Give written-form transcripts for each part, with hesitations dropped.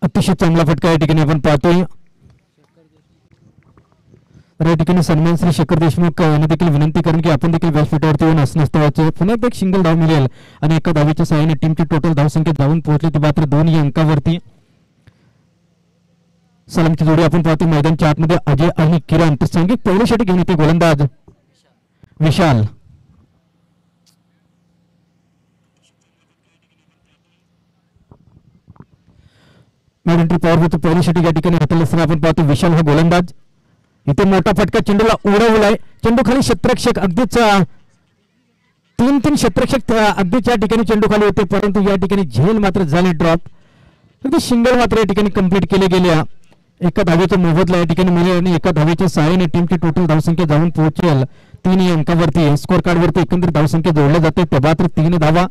अतिशय चांगला फटका या ठिकाणी आपण पाहतोय. या ठिकाणी सन्मान श्री शेखर देशमुख यांना देखील विनंती करून की आपण देखील व्यासपीठावरती येऊन असण्याचे पुन्हा एक सिंगल धाव मिळेल आणि एका धावेच्या सहाय्याने टीमची टोटल धावसंख्या जाऊन पोहोचली ती मात्र 2 अंकावरती. सलामची जोडी आपण पाहतो मैदानच्या आतमध्ये अजय आणि किरण. तर सांघिक पहिली षटक घेऊन येते गोलंदाज विशाल. मॅडेंट्री पॉवरवरती पहिली षटक या ठिकाणी हाताळत असताना आपण पाहतो विशाल हा गोलंदाज. इथे मोठा फटका चेंडूला उडवलाय. चेंडू खाली क्षेत्ररक्षक अगदीच 3-3 क्षेत्ररक्षक अगदीच या ठिकाणी चेंडू खाली होते परंतु या ठिकाणी झेल मात्र झाले ड्रॉप. अगदी सिंगल मात्र या ठिकाणी कंप्लीट केले गेले. एका धावेचा मोबदला या ठिकाणी मिळेल आणि एका धावेच्या सहाय्याने टीमची टोटल धावसंख्या जाऊन पोहोचेल 3 अंकावरती. स्कोर कार्डवरती एकंदरीत धावसंख्या जोडल्या जाते ते मात्र 3 धावा.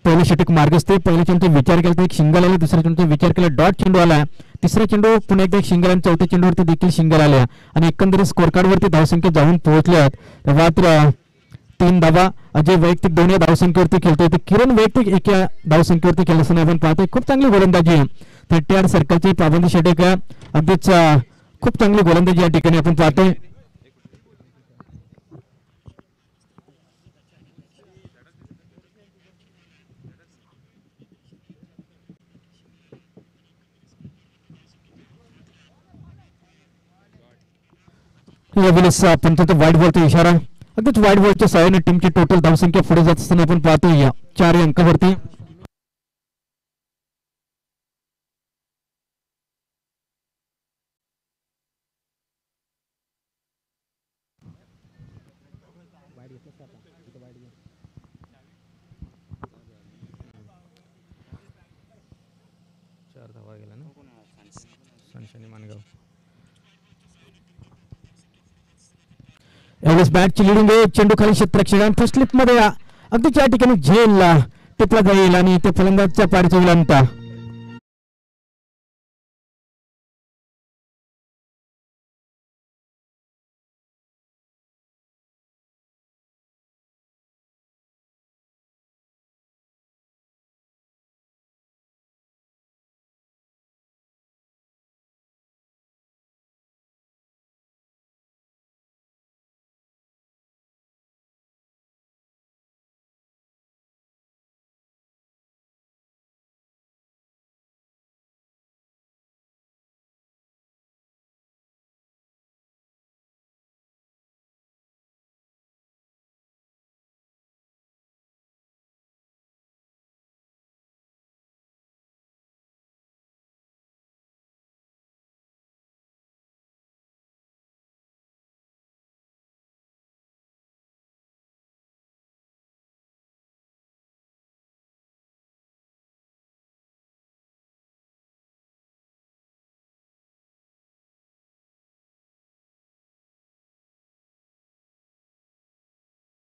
पहिलं षटक मार्गस्थ. पहिल्या चेंडूचा विचार केला तर एक सिंगल आला. दुसऱ्या चेंडूचा विचार केला डॉट चेंडू आला. तिसरा चेंडू पुन्हा एकदा एक सिंगल आणि चौथ्या चेंडूवरती देखील सिंगल आल्या आणि एकंदरीत स्कोर कार्डवरती धावसंख्या जाऊन पोहोचल्यात मात्र 3 धावा. अजय वैयक्तिक 2 या धावसंख्येवरती खेळतोय तर किरण वैयक्तिक 1 या धावसंख्येवरती खेळत असताना आपण पाहतोय खूप चांगली गोलंदाजी. 38 सर्कलची पाबंदी षटक अगदीच खूप चांगली गोलंदाजी या ठिकाणी आपण पाहतोय. यावेळेस पंचांचा वाईट बॉलचा इशारा. अगदीच वाईट बॉलच्या सहाय्याने टीमची टोटल धावसंख्या पुढे जात असताना आपण पाहतोय 4 अंकावरती. यावेळेस बॅटची लिडिंग आहे. चेंडू खाली क्षेत्ररक्षक फर्स्ट स्लिप मध्ये अगदीच या ठिकाणी झेल टिपला जाईल आणि ते फलंदाजच्या पारीचा उलांटा.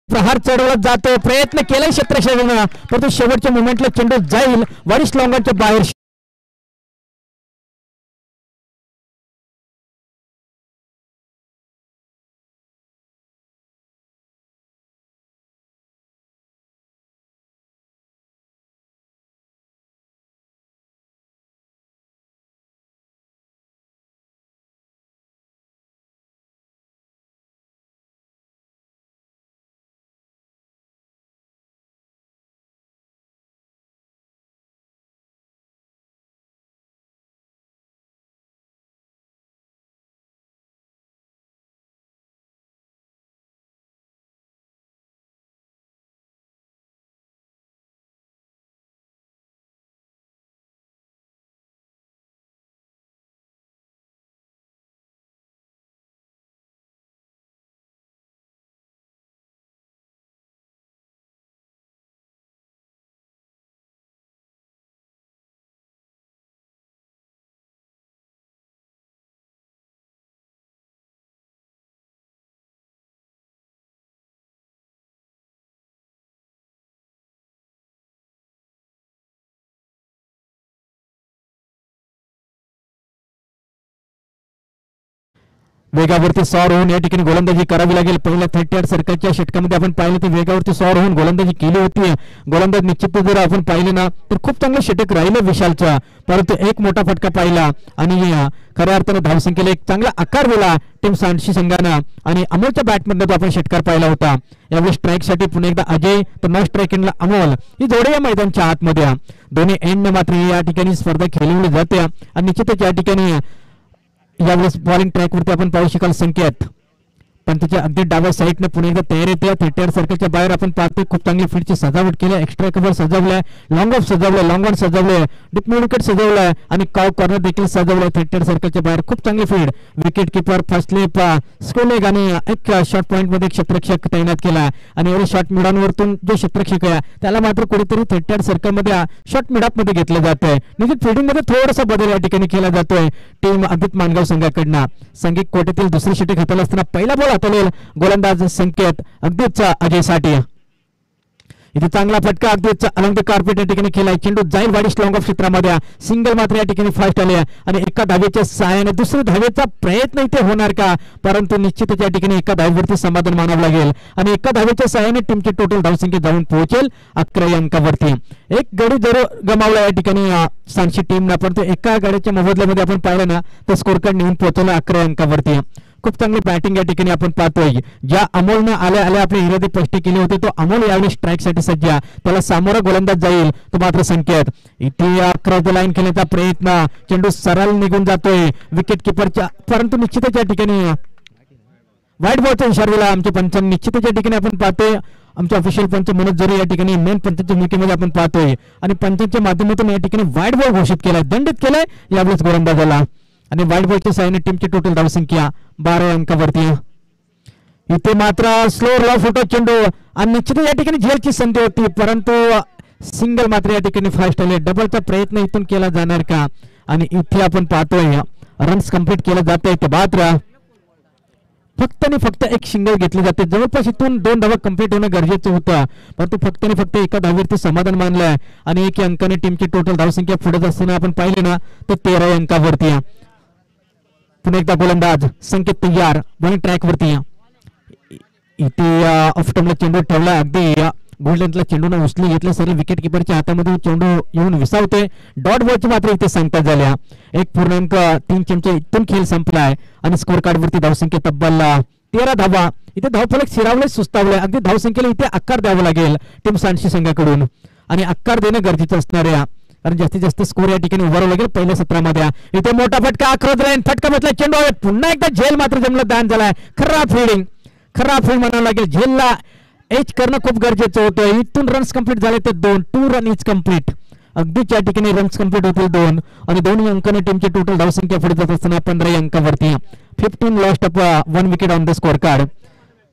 प्रहार चढवला जातो. प्रयत्न केलाय क्षेत्ररक्षकानं परंतु शेवटच्या मोमेंटला चेंडू जाईल वारिस लॉंगाच्या बाहेर. वेगावरती सॉर होऊन या ठिकाणी गोलंदाजी करावी लागेल. पहिल्या 38 सर्कलच्या षटकामध्ये आपण पाहिलं तर वेगावरती सॉर होऊन गोलंदाजी केली होती. गोलंदाज निश्चित जर आपण पाहिले ना तर खूप चांगलं षटक राहिलं विशालचं, परंतु एक मोठा फटका पाहिला आणि खऱ्या अर्थानं धावसंख्येला एक चांगला आकार दिला टीम सांडशी संघानं आणि अमोलच्या बॅटमधनं तो आपण षटकार पाहिला होता. यावेळी स्ट्राईकसाठी पुन्हा एकदा अजय तर नॉन स्ट्राईक एंडला अमोल ही जोडी या मैदानच्या आतमध्ये. दोन्ही एंडनं मात्र या ठिकाणी स्पर्धा खेळवली जाते आणि निश्चितच या ठिकाणी यावेळेस बॉलिंग ट्रॅकवरती आपण पाहू शकाल संकेत पण त्याच्या अगदी डाव्या साईडने पुणे एकदा तयार येते. 38 सर्कलच्या बाहेर आपण पाहतोय खूप चांगली फील्डची सजावट केली, एक्स्ट्रा कव्हर सजवलाय, लॉंग ऑफ सजवलंय, लॉंग ऑन सजवलंय, डीप मिड विकेट सजवलाय आणि काव कॉर्नर देखील सजवलंय. 38 सर्कलच्या बाहेर खूप चांगली field, wicket keeper first slip स्कोलेग आणि एक शॉर्ट पॉईंट मध्ये क्षेत्ररक्षक तैनात केला आणि एवढे शॉर्ट मिडांवरतून जो क्षेत्ररक्षक आहे त्याला मात्र कुठेतरी 38 सर्कल मध्ये शॉर्ट मिडाप मध्ये घेतलं जातंय. निश्चित फिल्डिंग मध्ये थोडासा बदल या ठिकाणी केला जातोय टीम अद्भुत मानगाव संघाकडनं. संघिक कोट्यातील दुसरी षटक हाताला असताना पहिला बॉल हाताळेल गोलंदाज संकेत अगदीच अजय साठी. इथे चांगला फटका अगदीच अलंग कार्पेट या ठिकाणी खेळलाय. चेंडू जाईल वाढीस लॉंग ऑफ क्षेत्रामध्ये, सिंगल मात्र या ठिकाणी फास्ट आले आणि एका धावेच्या सहाय्याने दुसऱ्या धावेचा प्रयत्न इथे होणार का, परंतु निश्चितच या ठिकाणी एका धावेवरती समाधान मानावं लागेल आणि एका धावेच्या सहाय्याने टीमची टोटल धावसंख्या जाऊन पोहोचेल 11 अंकावरती. एक गडी जर गमावला या ठिकाणी सांडशी टीमला, परंतु एका गड्याच्या मोबदल्यामध्ये आपण पाहिलं ना तर स्कोर कार्ड नेऊन पोहोचवलं 11 अंकावरती. खूप चांगली बॅटिंग या ठिकाणी आपण पाहतोय. ज्या अमोलनं आल्या आल्या आपले इरादे स्पष्ट केले होते तो अमोल यावेळी स्ट्राईक साठी सज्ज, त्याला सामोरा गोलंदाज जाईल तो मात्र संकेत. इथे क्रॉस द लाईन खेळण्याचा प्रयत्न, चेंडू सरळ निघून जातोय विकेट किपरच्या, परंतु निश्चितच या ठिकाणी वाईट बॉलचा इशारा दिला आमच्या पंचांनी. निश्चितच या ठिकाणी आपण पाहतोय आमचे ऑफिशियल पंच मनोज जोरे या ठिकाणी मेन पंचांच्या भूमिकेमध्ये आपण पाहतोय आणि पंचांच्या माध्यमातून या ठिकाणी वाईट बॉल घोषित केलाय, दंडित केलाय यावेळेस गोलंदाजाला आणि वाईट बॉलच्या सहाय्याने टीमची टोटल धावसंख्या 12 अंकावरती. इथे मात्र स्लोअर लॉफ होतो चेंडू आणि निश्चित या ठिकाणी झेलची संधी होती, परंतु सिंगल मात्र या ठिकाणी फास्ट आले. डबलचा प्रयत्न इथून केला जाणार का आणि इथे आपण पाहतोय रन्स कंप्लीट केलं जाते. ते मात्र फक्त आणि फक्त एक सिंगल घेतली जाते. जवळपास इथून 2 धावा कंप्लीट होणं गरजेचं होतं, परंतु फक्त आणि फक्त एका धावेवरती समाधान मानलंय आणि 1 अंकाने टीमची टोटल धावसंख्या पुढे असताना आपण पाहिले ना तर 13 अंकावरती. पुन्हा एकदा गोलंदाज संकेत तयार बॉलिंग ट्रॅक वरती. इथे ऑफस्टमला चेंडू ठेवला, अगदी गोल्डनला चेंडूने उचली घेतलं, सर्व विकेट किपरच्या हातामध्ये चेंडू येऊन विसावते. डॉट बॉलची मात्र इथे सांगता झाल्या 1.3 चमचे इथून खेळ संपलाय आणि स्कोर कार्ड वरती धावसंख्या तब्बल 13 धावा. इथे धावफलक शिरावले सुस्तावले, अगदी धावसंख्येला इथे आकार द्यावा लागेल टीम सांडशी संघाकडून आणि आकार देणं गरजेचं असणार आहे कारण जास्तीत जास्त स्कोर या ठिकाणी उभारावं लागेल पहिल्या सत्रामध्ये. इथे मोठा फटका अक्रॉस लाईन, फटका बसला, चेंडू पुन्हा एकदा झेल मात्र जमला दान झालाय. खराब फील्ड म्हणावं लागेल. झेलला एच करणं खूप गरजेचं होतं. इथून रन्स कंप्लीट झाले ते 2 रन इज कंप्लीट, अगदीच या ठिकाणी रन्स कंप्लीट होतील 2 आणि 2 अंकाने टीमची टोटल धावसंख्या पुढे जात असताना 15 अंकावरती. 15 lost up 1 wicket on the score card.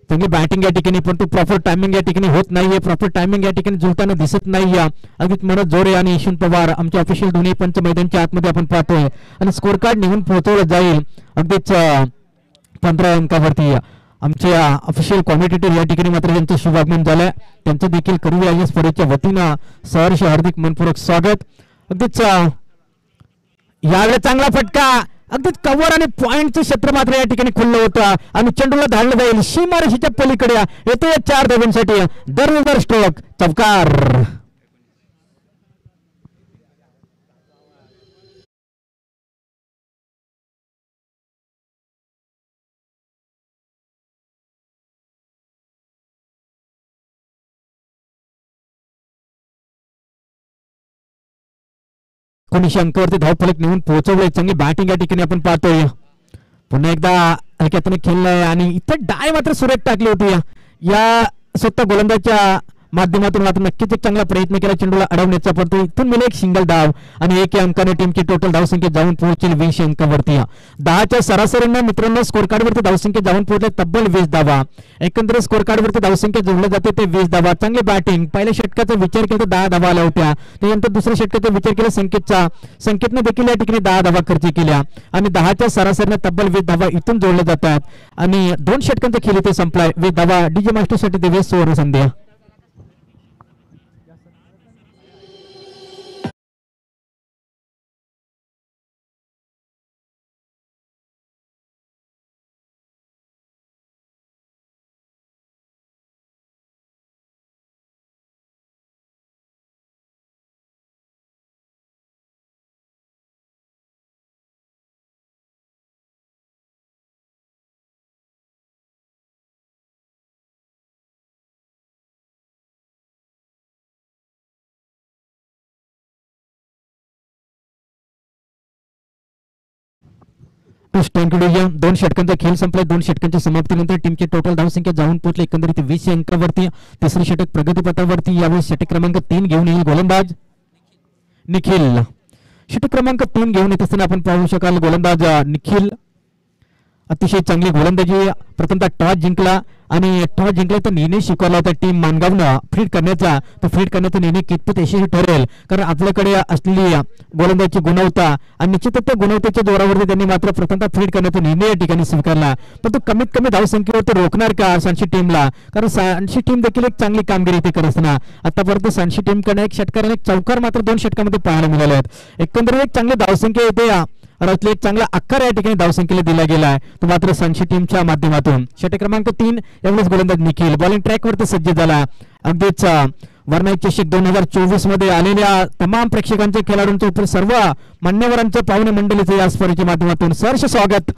चांगली बॅटिंग या ठिकाणी, परंतु प्रॉपर टायमिंग या ठिकाणी होत नाहीये, प्रॉपर टायमिंग या ठिकाणी जुळताना दिसत नाहीये. अगदीच मनोज जोरे आणि यशवंत पवार आमचे ऑफिशियल दोन्ही पंच मैदानच्या आतमध्ये आपण पाहतोय आणि स्कोर कार्ड निघून पोहोचवलं जाईल अगदीच 15 अंकावरती. आमचे ऑफिशियल कॉमेंटेटर या ठिकाणी मात्र यांचं शुभागमन झालंय, त्यांचं देखील करूया या स्पर्धेच्या वतीनं सहर्ष हार्दिक मनपूर्वक स्वागत. अगदीच यावेळेस चांगला फटका, अगदीच कव्हर आणि पॉइंटचं क्षेत्र मात्र या ठिकाणी खुललं होतं आणि चेंडूला धाडलं जाईल सीमारेषेच्या पलीकडे. येते 4 धावांसाठी दररोज स्ट्रोक चौकार. कोणीशी अंकावरती धावफलक नेऊन पोहोचवलंय. चांगली बॅटिंग या ठिकाणी आपण पाहतोय. पुन्हा एकदा हलक्यातून खेळलाय आणि इथं डाय मात्र सुरेख टाकली होती या स्वतः गोलंदाजच्या माध्यमातून. मात्र नक्कीच एक चांगला प्रयत्न केला चेंडूला अडवण्याचा, परंतु इथून मिळेल एक सिंगल धाव आणि 1 अंकाने टीमची टोटल धावसंख्या जाऊन पोहोचेल 20 अंकावरती. 10च्या सरासरीनं मित्रांनो स्कोर कार्डवरती धावसंख्या जाऊन पोहोचले तब्बल 20 धावा. एकंदरीत स्कोर कार्डवरती धावसंख्या जोडल्या जाते ते 20 धावा. चांगली बॅटिंग, पहिल्या षटकाचा विचार केला तर 10 धावा आल्या होत्या, त्यानंतर दुसऱ्या षटकाचा विचार केला संकेतनं देखील या ठिकाणी 10 धावा खर्च केल्या आणि 10च्या सरासरीनं तब्बल 20 धावा इथून जोडल्या जातात आणि 2 षटकांचा खेळ इथे संपलाय. 20 धावा डीजे मास्टरसाठी दिवस सुवर्ण संध्या. टू स्टँकिडिया 2 षटकांचा खेळ संपला. 2 षटकांच्या समाप्तीनंतर टीमची टोटल धावसंख्या जाऊन पोहोचली एकंदरीत 20 अंकावरती. तिसरे षटक प्रगतीपथावरती. यावेळी षटक क्रमांक 3 घेऊन येईल गोलंदाज निखिल. षटक क्रमांक 3 घेऊन येत असताना आपण पाहू शकाल गोलंदाज निखिल अतिशय चांगली गोलंदाजी. प्रथमतः टॉस जिंकला आणि टॉस जिंकला तर निर्णय स्वीकारला होता टीम मानगावनं फीड करण्याचा. तो फीड करण्याचा निर्णय कितपत यशस्वी ठरेल, कारण आपल्याकडे असलेली गोलंदाजीची गुणवत्ता आणि निश्चितच त्या गुणवत्तेच्या जोरावरती त्यांनी मात्र प्रथमतः फीड करण्याचा निर्णय या ठिकाणी स्वीकारला. पण तो कमीत कमी धावसंख्येवर रोखणार का सांची टीमला, कारण सांची टीम देखील एक चांगली कामगिरी इथे करत असताना आतापर्यंत सांची टीमकडे एक षटकार आणि एक चौकार मात्र 2 षटकामध्ये पाहायला मिळाले आहेत. एकंदरीत एक चांगली धावसंख्या येते रचले. एक चांगला आकार या ठिकाणी धावसंख्येला दिला गेला आहे तो मात्र सांची टीमच्या माध्यमातून. षटक क्रमांक 3 यावेळेस गोलंदाज निखिल बॉलिंग ट्रॅकवरती सज्ज झाला. अगदीच वर्णा चषक 2024 मध्ये आलेल्या तमाम प्रेक्षकांचे खेळाडूंचे सर्व मान्यवरांचं पाहुणे मंडळीचे या स्पर्धेच्या माध्यमातून सहर्ष स्वागत.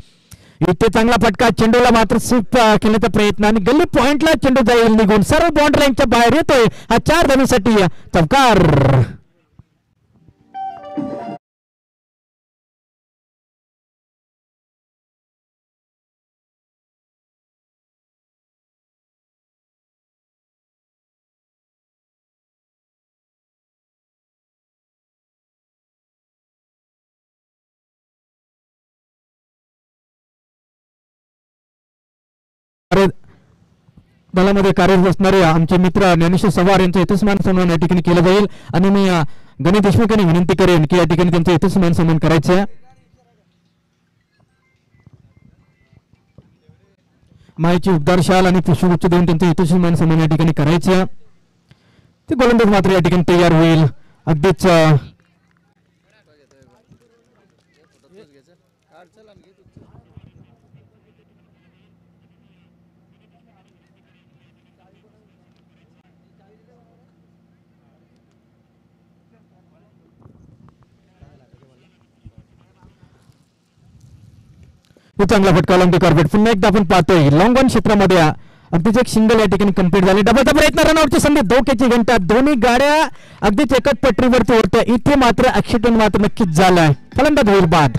इथे चांगला फटका, चेंडूला मात्र स्वीप खेळण्याचा प्रयत्न आणि गल्ली पॉइंटला चेंडू जाईल निघून सर्व बाउंड्री लाईनच्या बाहेर येतोय. हा 4 धावांसाठी चौकार. दलामध्ये कार्यरत असणारे आमचे मित्र ज्ञानेश्वर सवार यांचा इतिस्मान सन्मान या ठिकाणी केला जाईल आणि मी गणेश देशमुख यांनी विनंती करेन की या ठिकाणी त्यांचा इतिस्मान सन्मान करायचं आहे. मायेची उबदार शाल आणि पुष्पगुच्छ देऊन त्यांचा इतिस्मान सन्मान या ठिकाणी करायचं. ते गोलंदाज मात्र या ठिकाणी तयार होईल. अगदीच चांगला फटका लॉंग कार्पेट. पुन्हा एकदा आपण पाहतोय लॉंग ऑन क्षेत्रामध्ये अगदीच एक सिंगल या ठिकाणी कंप्लीट झाली. डबलचा प्रयत्न रनआउटची संधी धोक्याची घंटा. दोन्ही गाड्या अगदीच एकाच पटरीवरती होत्या. इथे मात्र ऍक्सिडेंट मात्र नक्कीच झालाय. फलंदाज होईल बाद.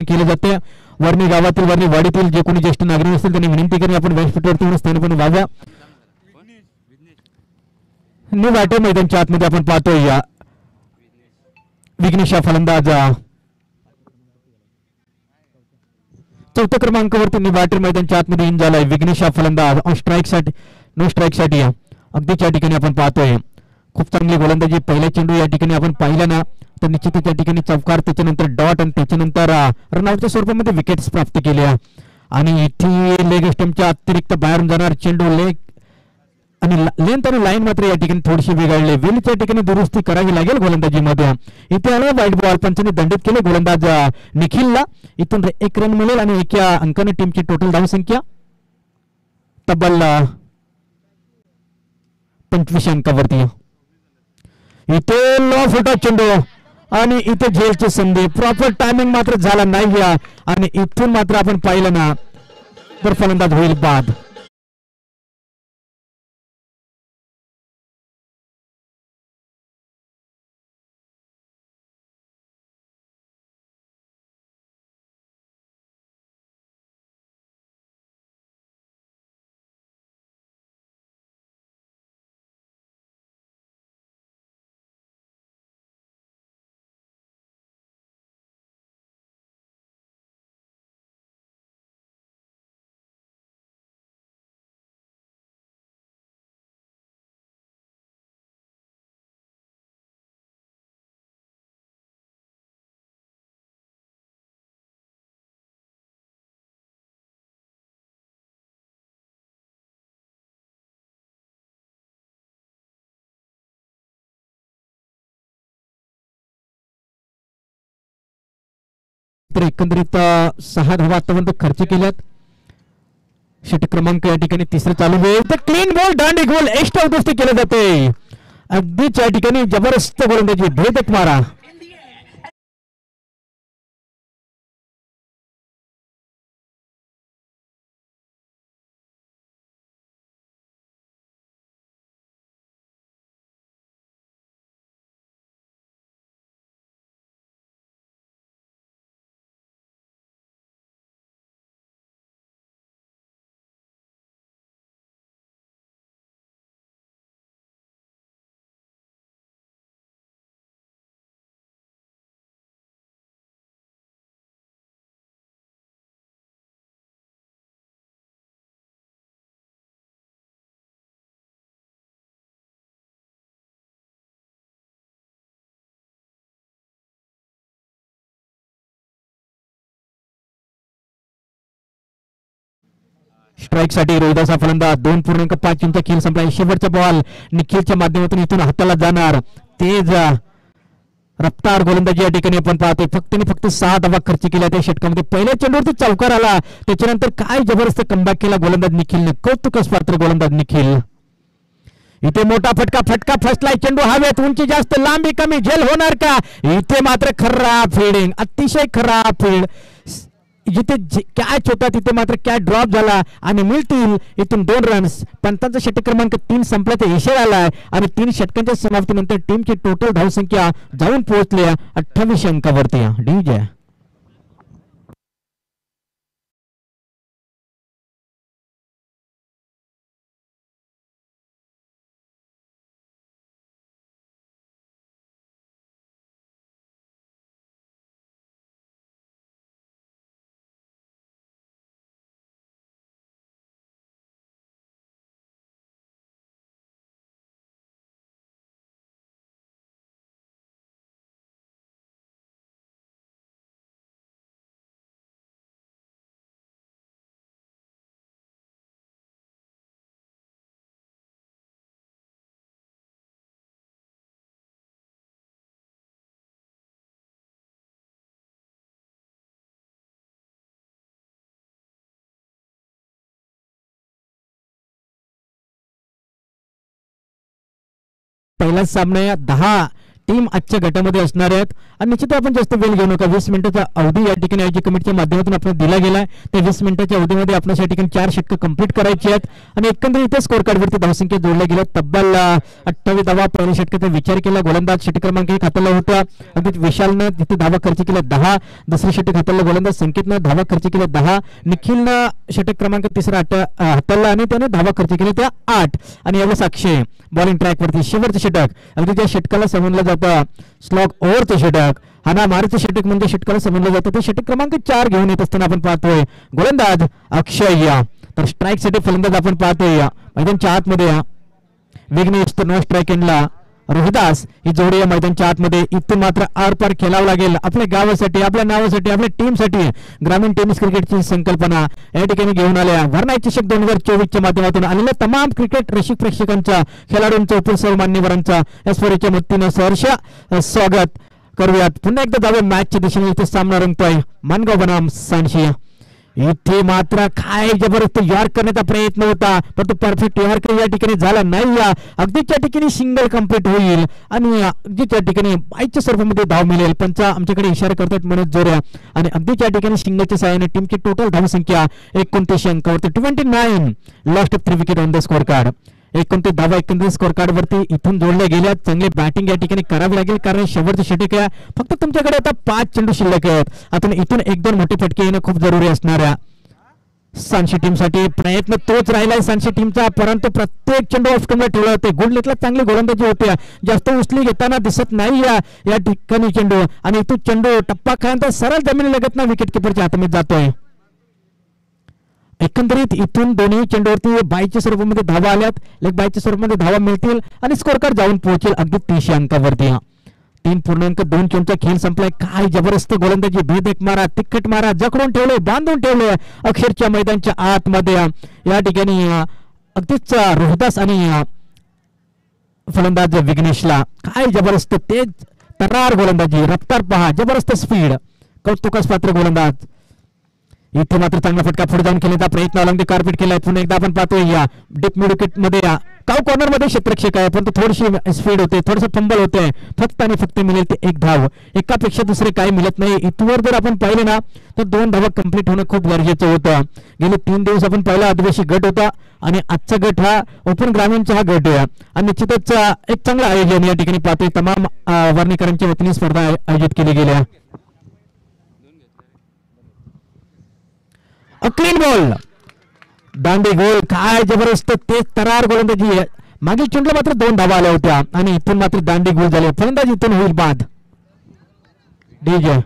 केले जाते. वर्णी गावातील वर्णी वाडीतील जे कोणी ज्येष्ठ नागरिक असतील त्यांनी विनंती करून आपण व्यासपीठावरती स्थानिकपणे वाजा. निवाटे मैदानच्या आतमध्ये आपण पाहतोय विघ्नेश फलंदाज 4थ्या क्रमांकावरती निवाटे मैदानच्या आतमध्ये इन झालाय. विघ्नेश फलंदाज ऑन स्ट्राईक साठी नो स्ट्राईक साठी अगदीच या ठिकाणी आपण पाहतोय खूप चांगली गोलंदाजी. पहिला चेंडू या ठिकाणी आपण पाहिला ना तर निश्चितच या ठिकाणी चौकार, त्याच्यानंतर डॉट आणि त्याच्यानंतर रनआउटच्या स्वरूपामध्ये विकेट्स प्राप्त केल्या. आणि इथे लेग स्टंपच्या अतिरिक्त बाहेरून जाणार चेंडू लेग आणि लेंथ आणि लाईन मात्र या ठिकाणी थोडीशी बिघडले. वेलच्या ठिकाणी दुरुस्ती करावी लागेल गोलंदाजीमध्ये. इथे आला वाईट बॉल, पंचाने दंडित केले गोलंदाज निखिलला. इथून 1 रन मिळेल आणि 1 अंकाने टीमची टोटल धावसंख्या तब्बल 25 अंकावरती. इथे लो फुटा चेंडू आणि इथे झेलची संधी. प्रॉपर टायमिंग मात्र झाला नाही आणि इथून मात्र आपण पाहिलं ना तर फलंदाज होईल बाद. तर एकंदरीत 6 धावा आतापर्यंत खर्च केल्यात. षटक क्रमांक या ठिकाणी तिसरं चालू आहे तर क्लीन बॉल दांडी गोल एक्स्ट्रा गोष्टी केले जाते. अगदीच या ठिकाणी जबरदस्त गोलंदाजी भेदक मारा. स्ट्राईक साठी रोहिदास हा फलंदाज 2.5 इंच खेळ संपला. शेवटचा बॉल निखिलच्या माध्यमातून इथून हाताला जाणार. तेज रफ्तार गोलंदाजी या ठिकाणी आपण पाहतोय. फक्त 6 धावा खर्च केल्या त्या षटकामध्ये. पहिल्या चेंडूवरती चौकार आला त्याच्यानंतर काय जबरदस्त कमबॅक केला गोलंदाज निखिलने. कौतुकास पात्र गोलंदाज निखिल. इथे मोठा फटका फसलाय. चेंडू हवेत, उंची जास्त, लांबी कमी, झेल होणार का? इथे मात्र खराब फिल्डिंग, अतिशय खराब फील्ड. जिथे कॅच होता तिथे मात्र कॅच ड्रॉप झाला आणि मिळतील इथून 2 रन्स. पंतांचा षटक क्रमांक 3 संपल्याचा इशारा आलाय आणि 3 षटकांच्या समाप्तीनंतर टीमची टोटल धावसंख्या जाऊन पोहोचली 28 अंकावरती. डीजे पहिलाच सामना 10 टीम आजच्या गटामध्ये असणार आहेत आणि निश्चित आपण जास्त वेळ घेऊ नका. 20 मिनिटाचा अवधी या ठिकाणी आयोजक कमिटीच्या माध्यमातून आपल्याला दिला गेलाय. त्या 20 मिनिटाच्या अवधीमध्ये आपल्या या ठिकाणी 4 षटकं कंप्लीट करायची आहेत आणि एकंदरीत स्कोर कार्डवरती धावसंख्या जोडल्या गेल्या. तब्बल 28 धावा पहिल्या षटकाचा विचार केला. गोलंदाज षटक क्रमांक 1 हाताला होता. अगदी विशालनं तिथे धावा खर्च केल्या 10. दुसरे षटक हाताला गोलंदाज संकेतनं धावा खर्च केल्या 10. निखिलनं षटक क्रमांक 3 हाताला आणि त्याने धावा खर्च केल्या त्या 8. आणि यावेळेस अक्षय बॉलिंग ट्रॅकवरती शेवटचं षटक. अगदी त्या षटकाला समजलं जातं स्लॉग ओव्हरचं षटक. हाना मारचं षटक म्हणजे षटकाला समजलं जातं ते षटक क्रमांक 4 घेऊन येत असताना आपण पाहतोय गोलंदाज अक्षय. तर स्ट्राईक साठी फलंदाज आपण पाहतोय मैदानच्या आतमध्ये विघ्नेश तर नो स्ट्राईक एंडला रोहिदास ही जोडी या मैदानच्या आतमध्ये. इथून मात्र आरपार खेळावं लागेल आपल्या गावासाठी, आपल्या नावासाठी, आपल्या टीमसाठी. ग्रामीण टेनिस क्रिकेटची संकल्पना या ठिकाणी घेऊन आल्या. वर्णाई चषक 2024च्या माध्यमातून आलेल्या तमाम क्रिकेट रसिक प्रेक्षकांचा, खेळाडूंचा, उपस्थित मान्यवरांचा या स्पर्धेच्या वतीनं सहर्ष स्वागत करूयात. पुन्हा एकदा जाऊया मॅचच्या दिशेने. इथे सामना रंगतोय मानगाव बनाम सांशी. इथे मात्र काय जबरदस्त यॉर्क करण्याचा प्रयत्न होता परंतु परफेक्ट यॉर्क या ठिकाणी झाला नाही. अगदीच्या ठिकाणी सिंगल कंप्लीट होईल आणि अगदीच्या ठिकाणी बाईच्या स्वरूपामध्ये धाव मिळेल. पंच आमच्याकडे इशारा करतात मनोज जोऱ्या आणि अगदीच्या ठिकाणी सिंगलच्या सहाय्याने टीमची टोटल धावसंख्या 29 अंकावरती. 29 lost 3 wicket on the score card. 29 धावा एकंदरीत स्कोर कार्ड वरती इथून जोडल्या गेल्या. चांगली बॅटिंग या ठिकाणी करावी लागेल कारण शेवटचं षटक आहे. फक्त तुमच्याकडे आता 5 चेंडू शिल्लक आहेत. आता इथून 1-2 मोठे फटके येणं खूप जरुरी असणाऱ्या सांशी टीमसाठी प्रयत्न तोच राहिलाय सांशी टीमचा. परंतु प्रत्येक चेंडू ऑफस्टमला ठेवला होते. गुडलेटला चांगली गोलंदाजी होती. जास्त उचली घेताना दिसत नाही या ठिकाणी चेंडू आणि इथून चेंडू टप्पा खाल्यानंतर सरळ जमिनी लगत ना विकेट किपरच्या हातामध्ये जातोय. एकंदरीत इथून दोन्ही चेंडूवरती बाईच्या स्वरूपामध्ये धावा आल्यात. लेग बाईच्या स्वरूपामध्ये धावा मिळतील आणि स्कोर कार्ड जाऊन पोहोचेल अगदी 30 अंकावरती. 3.2 चेंडूचा खेळ संपलाय. काय जबरदस्त गोलंदाजी, भेदक मारा, तिखट मारा, जखडून ठेवले, बांधून ठेवले अक्षरच्या मैदानच्या आतमध्ये. या ठिकाणी अगदीच रोहिदास आणि फलंदाज विघ्नेशला काय जबरदस्त तेज तरार गोलंदाजी, रफ्तार पहा, जबरदस्त स्पीड, कौतुकास पात्र गोलंदाज. इथे मात्र चांगला फटका पुढे जाऊन खेळण्याचा प्रयत्न अलॉंग द कार्पेट केलाय. पुन्हा एकदा आपण पाहतोय या डीप मिड विकेट मध्ये काव कॉर्नर मध्ये क्षेत्ररक्षक आहे, परंतु थोडीशी स्पीड होते, थोडंसं फंबल होते. फक्त आणि फक्त मिळेल ते एक धाव, एकापेक्षा दुसरे काही मिळत नाही. इथवर जर आपण पाहिले ना तर 2 धावा कंप्लीट होणं खूप गरजेचं होतं. गेले 3 दिवस आपण पहिला आदिवासी गट होता आणि आजचा गट हा ओपन ग्रामीणचा हा गट आहे आणि निश्चितच एक चांगलं आयोजन या ठिकाणी पाहतोय. तमाम वर्णीकरांच्या वतीने स्पर्धा आयोजित केली गेल्या. क्लीन बॉल, दांडी गोल, काय जबरदस्त तेज तरार गोलंदाजी आहे. मागील चेंडूला मात्र 2 धावा आल्या होत्या आणि इथून मात्र दांडी गोल झाले. फलंदाजी इथून होईल बाद. डीजे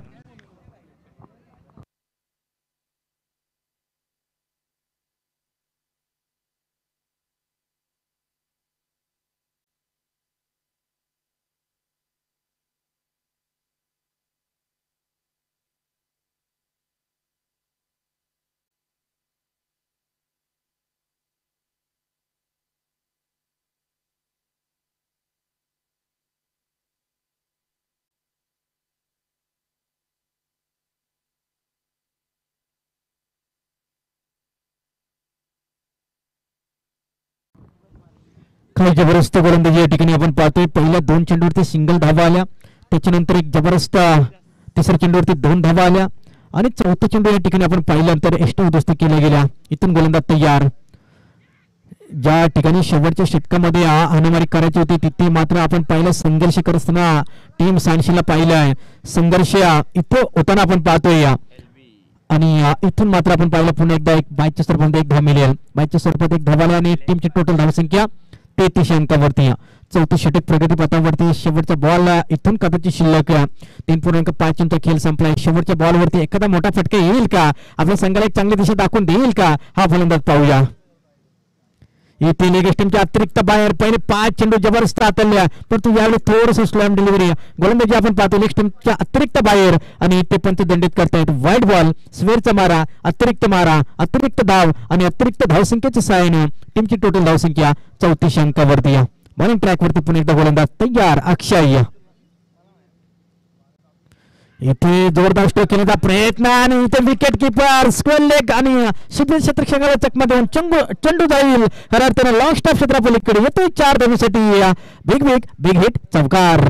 काही जबरदस्त गोलंदाजी या ठिकाणी आपण पाहतोय. पहिल्या 2 चेंडूवरती सिंगल धावा आल्या, त्याच्यानंतर एक जबरदस्त तिसऱ्या चेंडूवरती 2 धावा आल्या आणि चौथा चेंडू या ठिकाणी आपण पाहिल्यानंतर एक्स्ट्रा उद्ध्वस्त केल्या गेल्या. इथून गोलंदाज तयार. ज्या ठिकाणी शेवटच्या षटकामध्ये हाणामारी करायची होती तिथे मात्र आपण पहिला संघर्ष करत असताना टीम सांशीला पाहिलंय. संघर्ष इथं होताना आपण पाहतोय आणि इथून मात्र आपण पाहिलं पुन्हा एकदा एक बाईकच्या स्वरूपात एक धाव मिळेल. बाईकच्या स्वरूपात एक धाव आला आणि टीमची टोटल धावसंख्या 33 अंकावरती. चौथं षटक प्रगती पथावरती. शेवटच्या बॉल इथून कदाचित शिल्लक 3.5 इंच खेळ संपलाय. शेवटच्या बॉलवरती एखादा मोठा फटका येईल का, आपल्या संघाला एक चांगली दिशा दाखवून देईल का, हा फलंदाज पाहूया. इथे लेग स्टंपच्या अतिरिक्त बाहेर पहिले 5 चेंडू जबरदस्त हाताळल्या, परंतु यावेळी थोडंसं स्लॅम डिलिव्हरी. गोलंदाजी आपण पाहतो लेग स्टंपच्या अतिरिक्त बाहेर आणि ते पंच दंडित करतायत. वाईट बॉल, स्वेअरचा मारा, अतिरिक्त धाव आणि अतिरिक्त धावसंख्येच्या सहाय्याने टीमची टोटल धावसंख्या 34 अंकावरती. बॉलिंग ट्रॅकवरती पुन्हा एकदा गोलंदाज तयार. अक्षय इथे जोरदार स्ट्रोक करण्याचा प्रयत्न आणि इथे विकेट किपर स्क्वेअर लेग आणि शिबिर क्षेत्रक्षकाला चकमा देऊन चेंडू जाईल खऱ्या अर्थानं लॉंग स्टॉप क्षेत्रापलीकडे येतोय 4 धावेसाठी. बिग हिट चौकार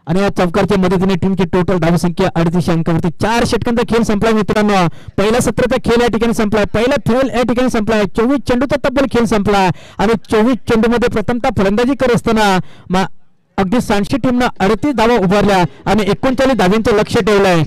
आणि या चौकारच्या मदतीने टीमची टोटल धावसंख्या 38 अंकावरती. 4 षटकांचा खेळ संपलाय मित्रांनो. पहिला सत्राचा खेळ या ठिकाणी संपलाय, पहिला खेळ या ठिकाणी संपलाय. 24 चेंडूचा तब्बल खेळ संपलाय आणि 24 चेंडू मध्ये प्रथमतः फलंदाजी करत असताना अगदी सांशी टीमनं 38 धावा उभारल्या आणि 39 धावांचं लक्ष ठेवलंय.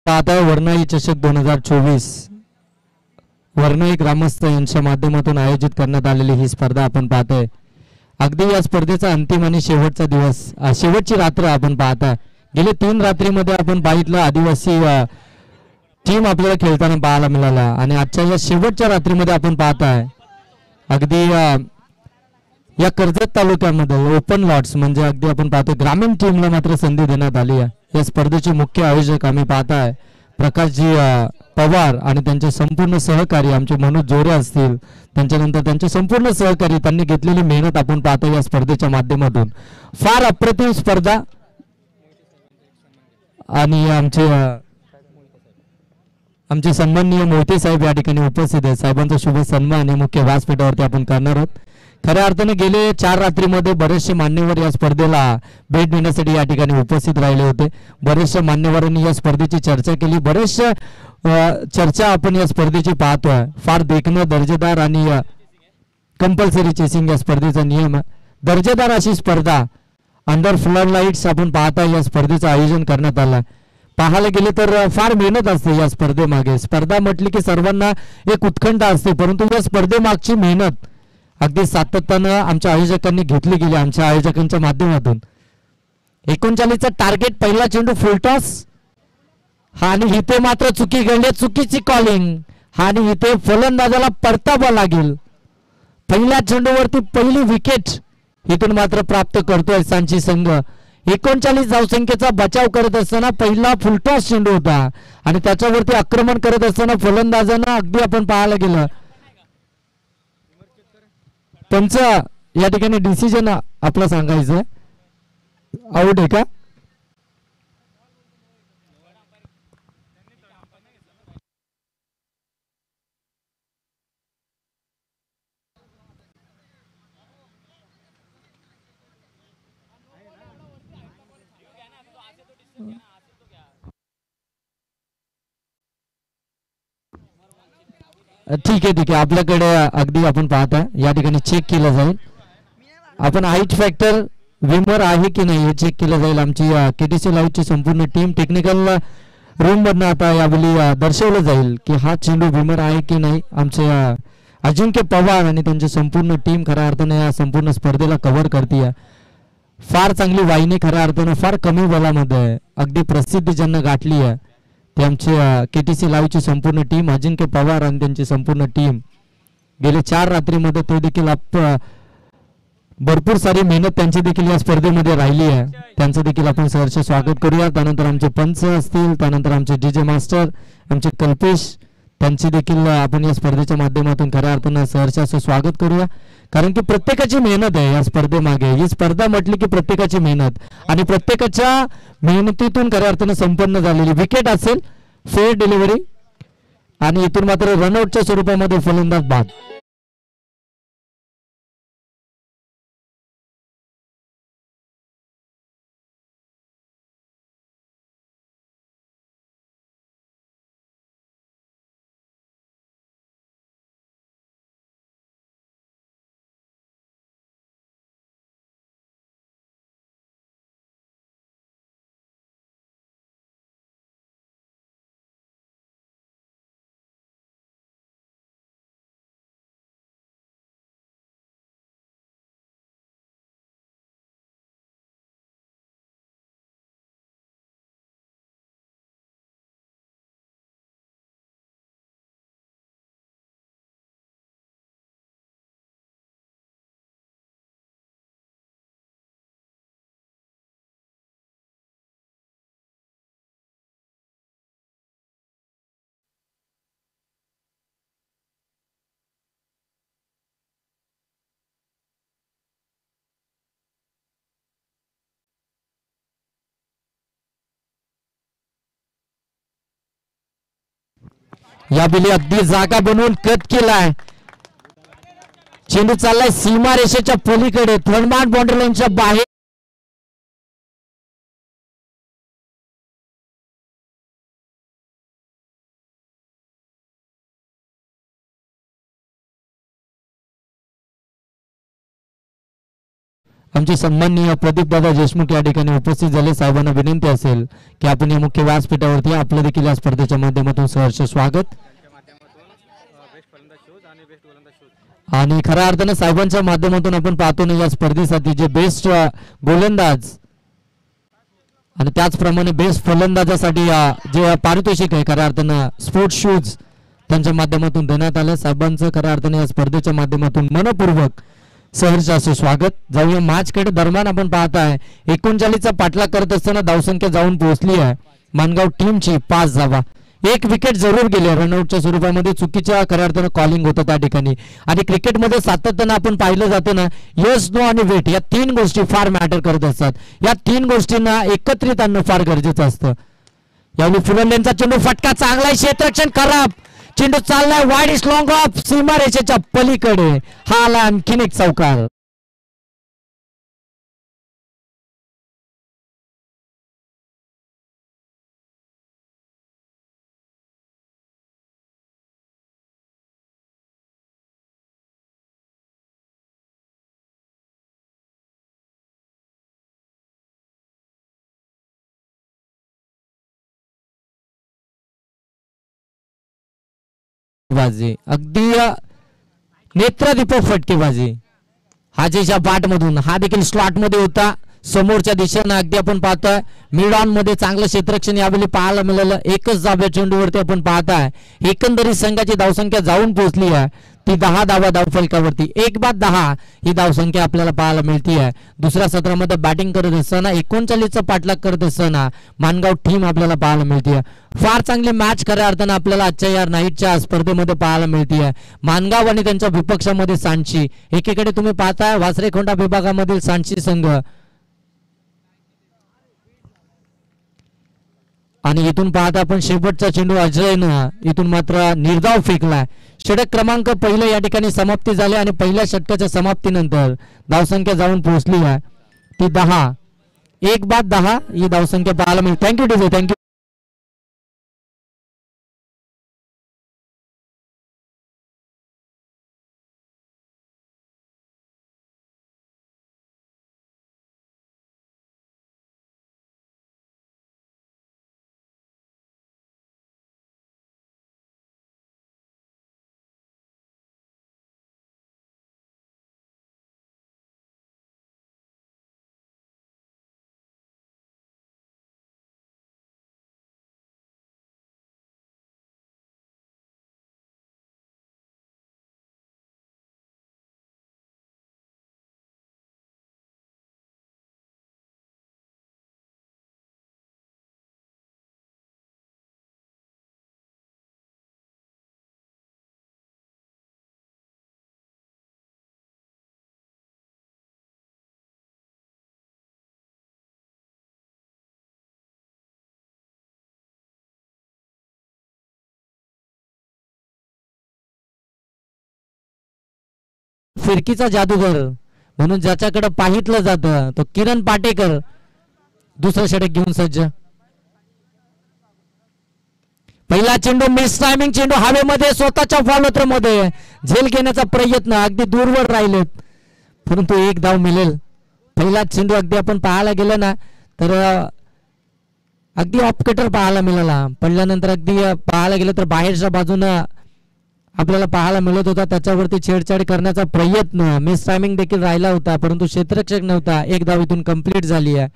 पाहत आहे वर्णाई चषक 2024 वर्णाई ग्रामस्थ यांच्या माध्यमातून आयोजित करण्यात आलेली ही स्पर्धा आपण पाहतोय. अगदी या स्पर्धेचा अंतिम आणि शेवटचा दिवस, शेवटची रात्र आपण पाहताय. गेले 3 रात्रीमध्ये आपण पाहितलं आदिवासी टीम आपल्याला खेळताना पाहायला मिळाला आणि आजच्या या शेवटच्या रात्रीमध्ये आपण पाहताय अगदी या कर्जत तालुक्यामध्ये ओपन लॉट्स म्हणजे अगदी आपण पाहतो ग्रामीण टीमला मात्र संधी देण्यात आली आहे. या स्पर्धेचे मुख्य आयोजक आम्ही पाहताय प्रकाशजी पवार आणि त्यांचे संपूर्ण सहकारी आमचे मनोज जोरे असतील, त्यांच्यानंतर त्यांचे संपूर्ण सहकारी, त्यांनी घेतलेली मेहनत आपण पाहतो या स्पर्धेच्या माध्यमातून. फार अप्रतिम स्पर्धा आणि आमचे सन्माननीय मोहिते साहेब या ठिकाणी उपस्थित आहेत. साहेबांचा शुभ सन्मान या मुख्य व्यासपीठावरती आपण करणार आहोत. खऱ्या अर्थाने गेले 4 रात्रीमध्ये बरेचसे मान्यवर या स्पर्धेला भेट देण्यासाठी या ठिकाणी उपस्थित राहिले होते. बरेचशा मान्यवरांनी या स्पर्धेची चर्चा केली. बरेचशा चर्चा आपण या स्पर्धेची पाहतोय. फार देखणं दर्जेदार आणि कंपल्सरी चेसिंग या स्पर्धेचा नियम आहे. दर्जेदार अशी स्पर्धा अंडर फ्लड लाईट्स आपण पाहता या स्पर्धेचं आयोजन करण्यात आलं. पाहायला गेले तर फार मेहनत असते या स्पर्धेमागे. स्पर्धा म्हटली की सर्वांना एक उत्कंठा असते, परंतु या स्पर्धेमागची मेहनत अगदी सातत्यानं आमच्या आयोजकांनी घेतली गेली. आमच्या आयोजकांच्या माध्यमातून 39चा टार्गेट, पहिला चेंडू फुलटॉस आणि इथे मात्र चुकी घडली, चुकीची कॉलिंग आणि इथे फलंदाजाला परतावा लागेल. पहिल्या चेंडूवरती पहिली विकेट इथून मात्र प्राप्त करतोय सांची संघ. 39 धावसंख्येचा बचाव करत असताना पहिला फुलटॉस चेंडू होता आणि त्याच्यावरती आक्रमण करत असताना फलंदाजांना अगदी आपण पाहायला गेलं त्यांचं या ठिकाणी डिसिजन आपलं सांगायचं आउट आहे का. ठीक आहे आपल्याकडे अगदी आपण पाहता या ठिकाणी चेक केलं जाईल. आपण हाईट फॅक्टर विमर आहे की नाही हे चेक केलं जाईल. आमची केटीसी लाईव्हची संपूर्ण टीम टेक्निकल रूम मधनं आता यावेळी दर्शवलं जाईल की हा चेंडू विमर आहे की नाही. आमचे अजिंक्य पवार आणि त्यांची संपूर्ण टीम खऱ्या अर्थाने या संपूर्ण स्पर्धेला कव्हर करते. फार चांगली वाहिनी खऱ्या अर्थानं फार कमी बलामध्ये अगदी प्रसिद्धी ज्यांना गाठली आहे ते आमचे केटीसी लाईव्हची संपूर्ण टीम, अजिंक्य पवार आणि त्यांची संपूर्ण टीम. गेले 4 रात्रीमध्ये तो देखील भरपूर सारी मेहनत त्यांची देखील या स्पर्धेमध्ये राहिली आहे. त्यांचं देखील आपण सहर्ष स्वागत करूया. त्यानंतर आमचे पंच असतील, त्यानंतर आमचे डीजे मास्टर, आमचे कल्पेश, त्यांची देखील आपण या स्पर्धेच्या माध्यमातून खऱ्या अर्थानं सहर्ष असं स्वागत करूया. कारण की प्रत्येकाची मेहनत आहे या स्पर्धेमागे. ही स्पर्धा म्हटली की प्रत्येकाची मेहनत आणि प्रत्येकाच्या मेहनतीतून खऱ्या अर्थानं संपन्न झालेली विकेट असेल, फेअर डिलिव्हरी आणि इथून मात्र रनआउटच्या स्वरूपामध्ये फलंदाज बाद. या बिली अगदी जागा बनवून कट केलाय. चेंडू चाललाय सीमा रेषेच्या पलीकडे, थर्ड मार्क बाउंड्री लाईनच्या बाहेर. आमचे सन्माननीय प्रदीप दादा देशमुख या ठिकाणी उपस्थित झाले. साहेबांना विनंती असेल की आपण या मुख्य व्यासपीठावरती आपलं देखील या स्पर्धेच्या माध्यमातून सहर्ष स्वागत. आणि खऱ्या अर्थानं साहेबांच्या माध्यमातून आपण पाहतो ना या स्पर्धेसाठी जे बेस्ट गोलंदाज आणि त्याचप्रमाणे बेस्ट फलंदाजासाठी जे पारितोषिक आहे खऱ्या अर्थानं स्पोर्ट्स शूज त्यांच्या माध्यमातून देण्यात आलं. साहेबांचं खऱ्या अर्थानं या स्पर्धेच्या माध्यमातून मनपूर्वक सहर्ष असे स्वागत. जाऊया मॅच कडे. दरम्यान आपण पाहताय 39चा पाठलाग करत असताना धावसंख्या जाऊन पोहोचली आहे मानगाव टीमची 5 धावा. एक विकेट जरूर गेले रनआउटच्या स्वरूपामध्ये. चुकीच्या खऱ्या अर्थानं कॉलिंग होतं त्या ठिकाणी. आणि क्रिकेटमध्ये सातत्यानं आपण पाहिलं जातं ना यस नो आणि वेट या 3 गोष्टी फार मॅटर करत असतात. या 3 गोष्टींना एकत्रित आणणं फार गरजेचं असतं. यावेळी फुलंदेंचा चेंडू फटका चांगला आहे. क्षेत्ररक्षण खराब. चेंडू चाललाय वाईड इज लॉंग ऑफ सीमारेषेच्या पलीकडे. हा आला आणखीन एक चौकार. अगदी नेत्रदीपक फटकेबाजी हाजेच्या बाट मधून. हा देखील स्लॉट मध्ये होता समोरच्या दिशेनं. अगदी आपण पाहतोय मिड ऑन मध्ये चांगलं क्षेत्ररक्षण यावेळी पाहायला मिळालं. एकच धाब्या चेंडूवरती आपण पाहताय एकंदरीत संघाची धावसंख्या जाऊन पोहोचली आहे ती 10 धावा धावफलकावरती. 1 बाद 10 ही धावसंख्या आपल्याला पाहायला मिळते आहे. दुसऱ्या सत्रामध्ये बॅटिंग करत असताना 39चा पाठलाग करत असताना मानगाव टीम आपल्याला पाहायला मिळते. फार चांगली मॅच खऱ्या अर्थानं आपल्याला आजच्या या नाईटच्या स्पर्धेमध्ये पाहायला मिळते आहे. मानगाव आणि त्यांच्या विपक्षामध्ये सांची. एकीकडे तुम्ही पाहताय वासरेखोंडा विभागामधील सांची संघ आणि इथून पाहता आपण शेवटचा चेंडू अजयनं इथून मात्र निर्धाव फेकलाय. षटक क्रमांक पहिलं या ठिकाणी समाप्ती झाली आणि पहिल्या षटकाच्या समाप्तीनंतर धावसंख्या जाऊन पोहोचली आहे ती 10. 1 बाद 10 ही धावसंख्या पाहायला मिळते. Thank you DJ. थँक्यू. फिरकीचा जादूगर म्हणून ज्याच्याकडे पाहितलं जातं तो किरण पाटेकर दुसरं षटक घेऊन सज्ज. पहिला चेंडू मिस टायमिंग चेंडू हवेमध्ये स्वतःच्या फॉलोथ्रो मध्ये झेल घेण्याचा प्रयत्न अगदी दूरवर राहिलेत परंतु 1 धाव मिळेल. पहिला चेंडू अगदी आपण पाहायला गेलं ना तर अगदी ऑफ कटर पाहायला मिळाला. पडल्यानंतर अगदी पाहायला गेलं तर बाहेरच्या बाजूनं आपल्याला पाहायला मिळत होता. त्याच्यावरती छेडछाड करण्याचा प्रयत्न मिस टायमिंग देखील राहिला होता परंतु क्षेत्ररक्षक नव्हता. 1 धाव इथून कंप्लीट झाली आहे.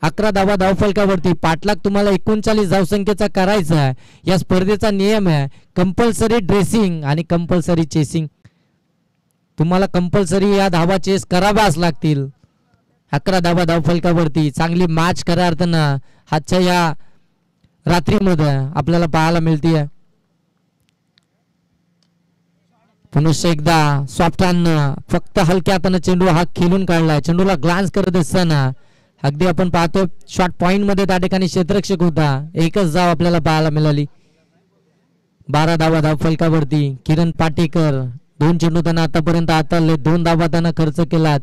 11 धावा धावफलकावरती. पाठलाग तुम्हाला 39 धावसंख्येचा करायचा आहे. या स्पर्धेचा नियम आहे कंपल्सरी ड्रेसिंग आणि कंपल्सरी चेसिंग. तुम्हाला कंपल्सरी या धावा चेस कराव्याच लागतील. 11 धावा धावफलकावरती चांगली मॅच खऱ्या अर्थानं आजच्या या रात्रीमध्ये आपल्याला पाहायला मिळते. पुनश्च एकदा सॉफ्ट हातनं फक्त हलक्या हातानं चेंडू हा खेळून काढलाय. चेंडूला ग्लान्स करत असताना अगदी आपण पाहतो शॉर्ट पॉइंट मध्ये त्या ठिकाणी क्षेत्ररक्षक होता. एकच धाव आपल्याला पाहायला मिळाली. 12 धावा धावफलकावरती. किरण पाटेकर 2 चेंडू त्यांना आतापर्यंत हाताळले. 2 धावा त्यांना खर्च केलात.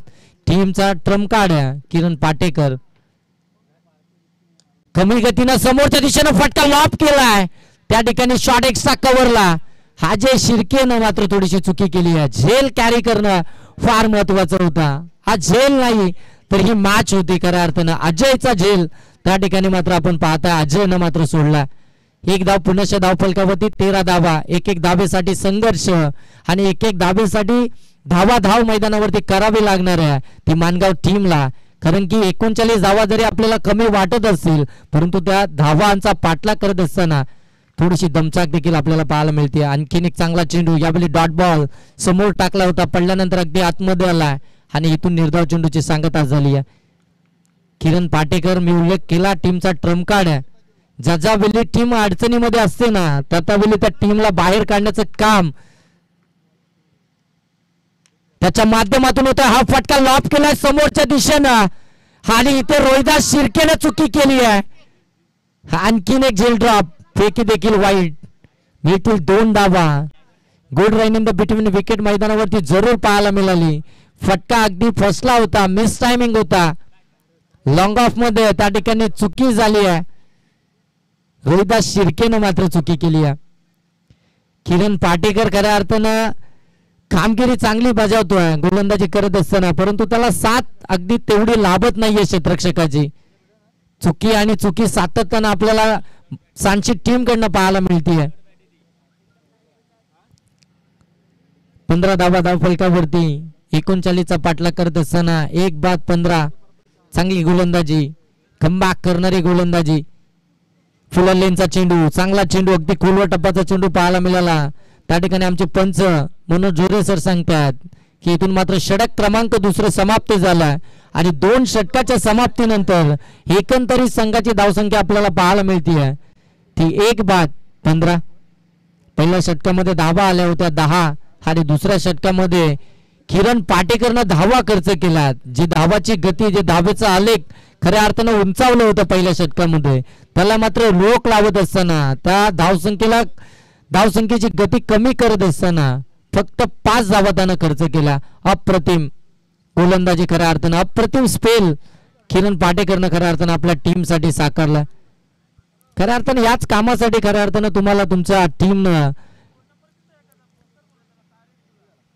टीमचा ट्रम्प कार्ड किरण पाटेकर. कमी गतीनं समोरच्या दिशेनं फटका लॉप केलाय. त्या ठिकाणी शॉट एक्स्ट्रा कव्हरला हाजे शिर्केनं मात्र थोडीशी चुकी केली आहे. झेल कॅरी करणं फार महत्वाचं होता. हा झेल नाही तर ही मॅच होती खऱ्या अर्थानं. अजयचा झेल त्या ठिकाणी मात्र आपण पाहताय अजयनं मात्र सोडला. एक धाव पुनश्च धावफलकावरती 13 धावा. एक धावेसाठी संघर्ष आणि एक धावेसाठी धाव मैदानावरती करावी लागणार आहे ती मानगाव टीमला. कारण की 39 धावा जरी आपल्याला कमी वाटत असतील परंतु त्या धावांचा पाठलाग करत असताना थोडीशी दमछाक देखील आपल्याला पाहायला मिळते. आणखीन एक चांगला चेंडू यावेळी डॉट बॉल समोर टाकला होता, पडल्यानंतर अगदी आतमध्ये आला आणि इथून निर्धाव चेंडूची सांगता झाली आहे. किरण पाटेकर मी उल्लेख केला टीमचा ट्रम्प कार्ड आहे. ज्या वेळी टीम अडचणीमध्ये असते ना त्यावेळी त्या टीमला बाहेर काढण्याचं काम त्याच्या माध्यमातून होतं. हा फटका लॉब केलाय समोरच्या दिशेनं आणि इथे रोहिदास शिर्केने चुकी केली आहे. आणखीन एक झेल ड्रॉप, फेकी देखील वाईट. मिळतील 2 धावा. Good run in the between wicket मैदानावरती जरूर पाहायला मिळाली. फटका अगदी फसला होता, मिस टायमिंग होता. लॉंग ऑफ मध्ये त्या ठिकाणी चुकी झाली आहे. रोहिदास शिर्केनं मात्र चुकी केली आहे. किरण पाटेकर खऱ्या अर्थानं कामगिरी चांगली बजावतोय गोलंदाजी करत असताना परंतु त्याला साथ अगदी तेवढी लाभत नाहीये क्षेत्ररक्षकाची. चुकी आणि चुकी सातत्यानं आपल्याला सांची टीम कडनं पाहायला मिळतीये. 15 धावा धावफलकावरती 39चा पाठलाग करत असताना 1-15 चांगली गोलंदाजी, कमबॅक करणारी गोलंदाजी. फुलर लेनचा चेंडू, चांगला चेंडू, अगदी खोलवर टप्प्याचा चेंडू पाहायला मिळाला. त्या ठिकाणी आमचे पंच मनोज जोरे सर सांगतात की इथून मात्र षटक क्रमांक 2 समाप्त झाला आणि 2 षटकाच्या समाप्तीनंतर एकंदरीत संघाची धावसंख्या आपल्याला पाहायला मिळते ती 1-15. पहिल्या षटकामध्ये धावा आल्या होत्या 10 आणि दुसऱ्या षटकामध्ये किरण पाटेकरनं धावा खर्च केला. जी धावाची गती, जे धावेचा आलेख खऱ्या अर्थानं उंचावलं होतं पहिल्या षटकामध्ये त्याला मात्र रोख लावत असताना त्या धावसंख्येची गती कमी करत असताना फक्त 5 धावा त्यानं खर्च केला. अप्रतिम गोलंदाजी खऱ्या अर्थानं, अप्रतिम स्पेल किरण पाटेकरनं खऱ्या अर्थानं आपल्या टीमसाठी साकारला. खऱ्या अर्थानं याच कामासाठी खऱ्या अर्थानं तुम्हाला तुमच्या टीमनं,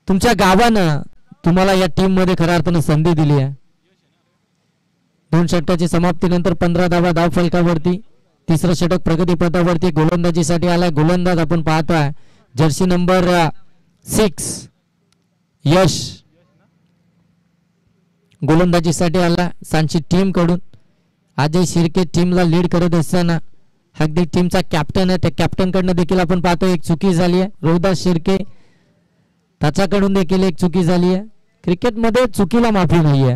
तुमच्या गावानं तुम्हाला या टीम मध्ये खऱ्या अर्थानं संधी दिली आहे. 2 षटकाची समाप्तीनंतर 15 धावा धावफलकावरती. तिसरं षटक प्रगतीपथावरती गोलंदाजीसाठी आलाय. गोलंदाज आपण पाहतोय जर्सी नंबर 6 यश गोलंदाजीसाठी आला सांची टीम कडून. अजय शिर्के टीमला लीड करत असताना अगदी टीमचा कॅप्टन आहे, त्या कॅप्टन कडनं देखील आपण पाहतो एक चुकी झाली आहे. रोहिदास शिर्के त्याच्याकडून देखील एक चुकी झाली आहे. क्रिकेटमध्ये चुकीला माफी नाहीये.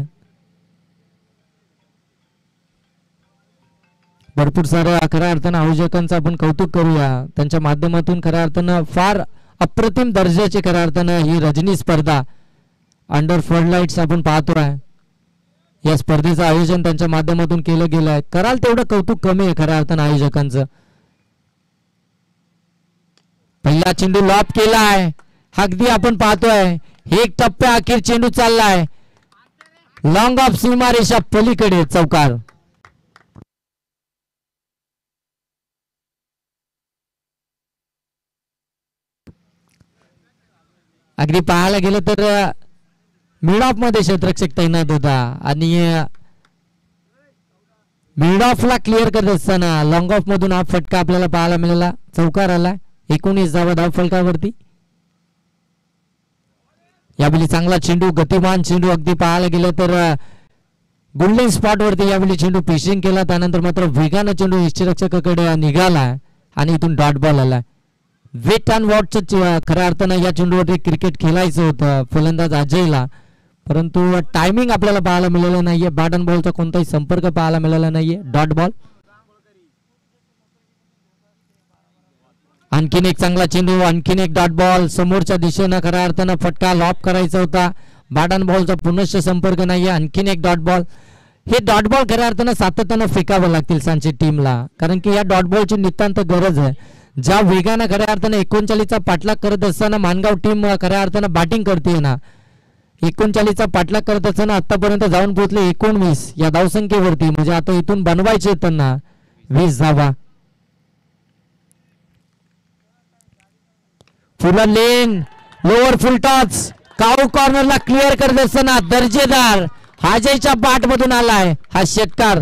भरपूर साऱ्या खऱ्या अर्थानं आयोजकांचं आपण कौतुक करूया. त्यांच्या माध्यमातून खऱ्या अर्थानं फार अप्रतिम दर्जाची खऱ्या अर्थानं ही रजनी स्पर्धा अंडर फ्लडलाइट्स आपण पाहतोय. या स्पर्धेचं आयोजन त्यांच्या माध्यमातून केलं गेलं आहे. कराल तेवढं कौतुक कमी आहे खऱ्या अर्थानं आयोजकांचं. पहिला चेंडू लॉब केलाय, अगदी आपण पाहतोय एक टप्प्या अखेर चेंडू चाललाय लॉंग ऑफ सीमारेषा पलीकडे चौकार. अगदी पाहायला गेलं तर मिड ऑफ मध्ये क्षेत्ररक्षक तैनात होता आणि मिड ऑफला क्लिअर करत असताना लॉंग ऑफ मधून हा फटका आपल्याला पाहायला मिळाला. चौकार आला. 19 धावा धावफलकावरती. यावेळी चांगला चेंडू, गतिमान चेंडू, अगदी पाहायला गेलं तर गोल्डन स्पॉट वरती यावेळी चेंडू फिशिंग केला. त्यानंतर मात्र वेगानं चेंडू यष्टीरक्षकाकडे निघाला आणि इथून डॉट बॉल आला. वेट अँड वॉटचं खऱ्या अर्थानं या चेंडूवरती क्रिकेट खेळायचं होतं फलंदाज अजयला परंतु टायमिंग आपल्याला पाहायला मिळालं नाहीये. बॅट अँड बॉलचा कोणताही संपर्क पाहायला मिळाला नाहीये. Dot ball. आणखीन एक चांगला चेंडू, आणखीन एक डॉट बॉल. समोरच्या दिशेनं खऱ्या अर्थानं फटका लॉब करायचा होता. बॅट अँड बॉलचा पुनश्च संपर्क नाहीये. आणखीन एक डॉट बॉल. हे डॉट बॉल खऱ्या अर्थानं सातत्यानं फेकावं लागतील सांची टीमला कारण की या डॉट बॉलची नितांत गरज आहे. ज्या वेगानं खऱ्या अर्थानं 39चा पाठलाग करत असताना मानगाव टीम खऱ्या अर्थानं बॅटिंग करते ना 39चा पाठलाग करत असताना आतापर्यंत जाऊन पोहोचले 19 या धावसंख्येवरती. म्हणजे आता इथून बनवायचे त्यांना 20 धावा. फुलर लेन लोअर फुल टॉच काऊ कॉर्नरला क्लिअर करत असताना दर्जेदार अजयच्या बाट मधून आलाय हा षटकार.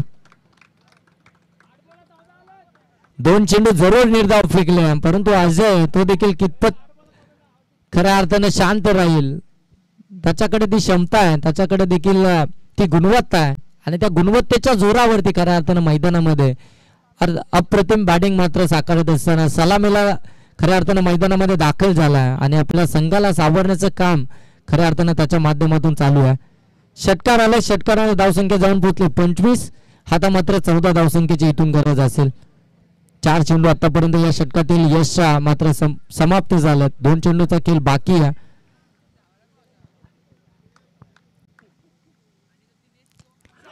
2 चेंडू जरूर निर्धाव फेकले, परंतु अजय तो देखील कितपत खऱ्या अर्थानं शांत राहील. त्याच्याकडे ती क्षमता आहे, त्याच्याकडे देखील ती गुणवत्ता आहे आणि त्या गुणवत्तेच्या जोरावरती खऱ्या अर्थानं मैदानामध्ये अप्रतिम बॅटिंग मात्र साकारत असताना सलामीला खऱ्या अर्थानं मैदानामध्ये दाखल झाला आणि आपल्या संघाला सावरण्याचं काम खऱ्या अर्थानं त्याच्या माध्यमातून चालू आहे. षटकार आले, षटकाराने धावसंख्या जाऊन पोहोचली 25. आता मात्र 14 धावसंख्येची इथून गरज असेल. 4 चेंडू आतापर्यंत या षटकातील यश मात्र समाप्त झालं. 2 चेंडूचा खेळ बाकी आहे.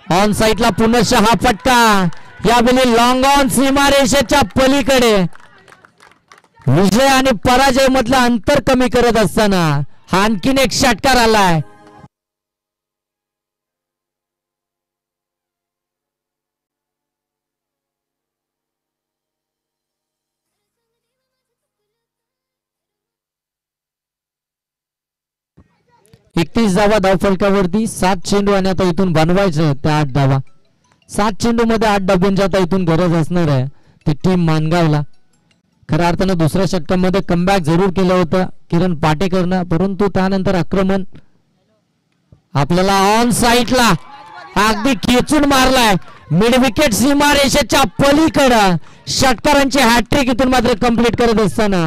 ऑन साईडला पुनश्च फटका, यावेळी लॉंग ऑन सीमारेषेच्या पलीकडे. विजय आणि पराजय मधलं अंतर कमी करत असताना हा आणखीन एक षटकार आलाय. एकतीस धावा धावफलकावरती, 7 चेंडू आणि आता इथून बनवायचं त्या 8 धावा. 7 चेंडू मध्ये 8 डब्यांची आता इथून गरज असणार आहे ती टीम मानगावला. खऱ्या अर्थानं दुसऱ्या षटकामध्ये कमबॅक जरूर केलं होतं किरण पाटेकरनं, परंतु त्यानंतर आक्रमण आपल्याला ऑन साईडला अगदी खेचून मारलाय. मिड विकेट सीमारेषेच्या पलीकडं षटकारांची हॅट्रिक इथून मात्र कंप्लीट करत असताना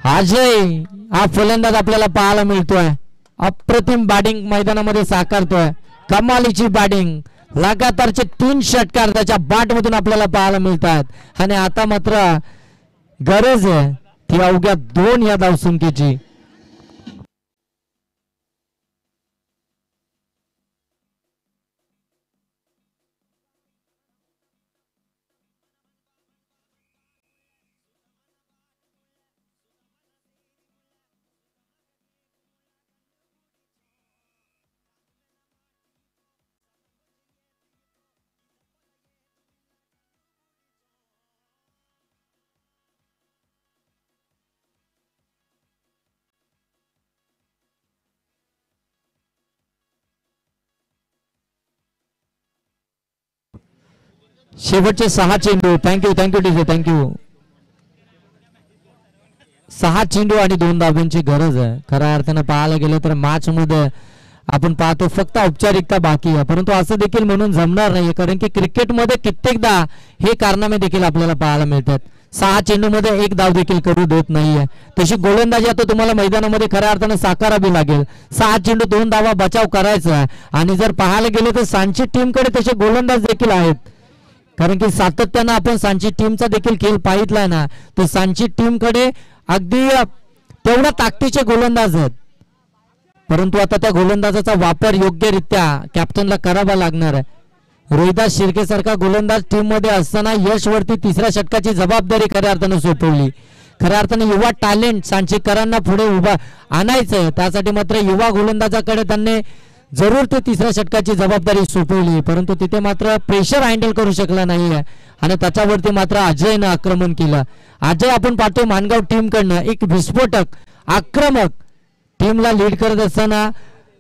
अजय हा फलंदाज आपल्याला पाहायला मिळतोय. अप्रतिम बॅटिंग मैदानामध्ये साकारतोय. कमालीची बॅटिंग, लगातारचे 3 षटकार त्याच्या बॅट मधून आपल्याला पाहायला मिळतात आणि आता मात्र गरज आहे ती अवघ्या 2 या धावसंख्येची. शेवटचे 6 चेंडू. Thank you teacher, thank you. 6 चेंडू आणि 2 धाब्यांची गरज आहे. खऱ्या अर्थानं पाहायला गेलं तर मॅच मध्ये आपण पाहतो फक्त औपचारिकता बाकी आहे, परंतु असं देखील म्हणून जमणार नाही, कारण की क्रिकेटमध्ये कित्येकदा हे कारनामे देखील आपल्याला पाहायला मिळतात. 6 चेंडू मध्ये 1 धाव देखील करू देत नाहीये. तशी गोलंदाजी आता तुम्हाला मैदानामध्ये खऱ्या अर्थानं साकारावी लागेल. 6 चेंडू 2 धावा बचाव करायचा आहे आणि जर पाहायला गेलं तर सांची टीमकडे तसे गोलंदाज देखील आहेत, कारण की सातत्यानं आपण सांची टीमचा देखील खेळ पाहितलाय ना, तर सांची टीमकडे अगदी तेवढ्या ताकदीचे गोलंदाज आहेत, परंतु आता त्या गोलंदाजाचा वापर योग्यरित्या कॅप्टनला करावा लागणार आहे. रोहिदास शिर्के सारखा गोलंदाज टीम मध्ये असताना यशवरती 3ऱ्या षटकाची जबाबदारी खऱ्या अर्थानं सोपवली. खऱ्या अर्थानं युवा टॅलेंट सांचीकरांना पुढे उभा आणायचं, त्यासाठी मात्र युवा गोलंदाजाकडे त्यांनी जरूर ते 3ऱ्या षटकाची जबाबदारी सोपवली, परंतु तिथे मात्र प्रेशर हँडल करू शकला नाहीये आणि त्याच्यावरती मात्र अजयनं आक्रमण केलं. अजय आपण पाहतो मानगाव टीम कडनं एक विस्फोटक आक्रमक टीमला लीड करत असताना